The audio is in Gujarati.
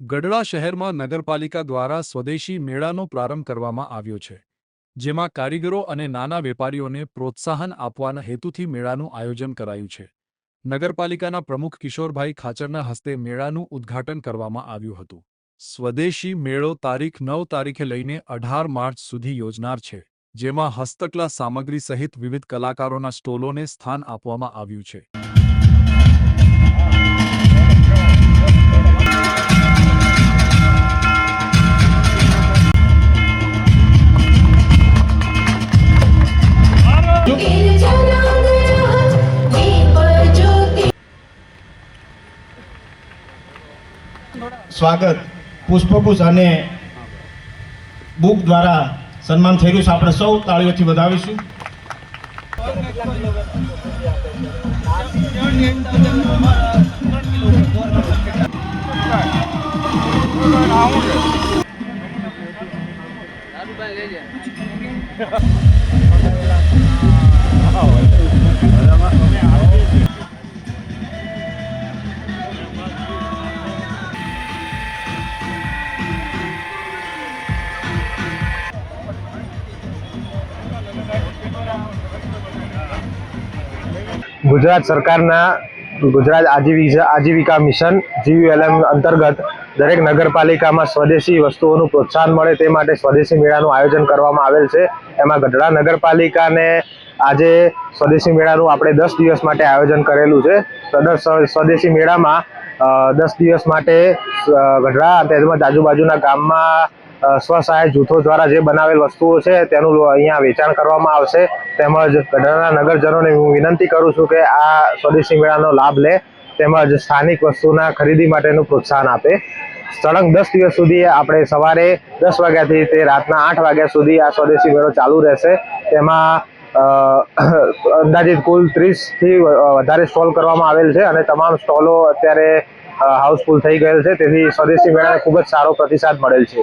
ગઢડા શહેરમાં નગરપાલિકા દ્વારા સ્વદેશી મેળાનો પ્રારંભ કરવામાં આવ્યો છે, જેમાં કારીગરો અને નાના વેપારીઓને પ્રોત્સાહન આપવાના હેતુથી મેળાનું આયોજન કરાયું છે. નગરપાલિકાના પ્રમુખ કિશોરભાઈ ખાચરના હસ્તે મેળાનું ઉદ્ઘાટન કરવામાં આવ્યું હતું. સ્વદેશી મેળો તારીખ 9 તારીખે લઈને 18 માર્ચ સુધી યોજનાર છે, જેમાં હસ્તકલા સામગ્રી સહિત વિવિધ કલાકારોના સ્ટોલોને સ્થાન આપવામાં આવ્યું છે. સ્વાગત પુષ્પગુચ્છ અને બુક દ્વારા સન્માન થઈ રહ્યું છે. આપણે સૌ તાળીઓથી વધાવીશું. ગુજરાત સરકારના ગુજરાત આજીવિકા મિશન GULM અંતર્ગત દરેક નગરપાલિકામાં સ્વદેશી વસ્તુઓનું પ્રોત્સાહન મળે તે માટે સ્વદેશી મેળાનું આયોજન કરવામાં આવેલ છે. એમાં ગઢડા નગરપાલિકાને આજે સ્વદેશી મેળાનું આપણે 10 દિવસ માટે આયોજન કરેલું છે. સ્વદેશી મેળામાં 10 દિવસ માટે ગઢડા તેમજ આજુબાજુના ગામમાં સ્વસહાય જૂથો દ્વારા જે બનાવેલ વસ્તુઓ છે તેનું અહીંયા વેચાણ કરવામાં આવશે. તેમજ ગઢડાના નગરજનોને હું વિનંતી કરું છું કે આ સ્વદેશી મેળાનો લાભ લે તેમજ સ્થાનિક વસ્તુના ખરીદી માટેનું પ્રોત્સાહન આપે. સળંગ 10 દિવસ સુધી આપણે સવારે 10 વાગ્યાથી તે રાતના 8 વાગ્યા સુધી આ સ્વદેશી મેળો ચાલુ રહેશે. તેમાં અંદાજિત કુલ 30થી વધારે સ્ટોલ કરવામાં આવેલ છે અને તમામ સ્ટોલો અત્યારે હાઉસફુલ થઈ ગયેલ છે. તેથી સ્વદેશી મેળાને ખૂબ જ સારો પ્રતિસાદ મળેલ છે.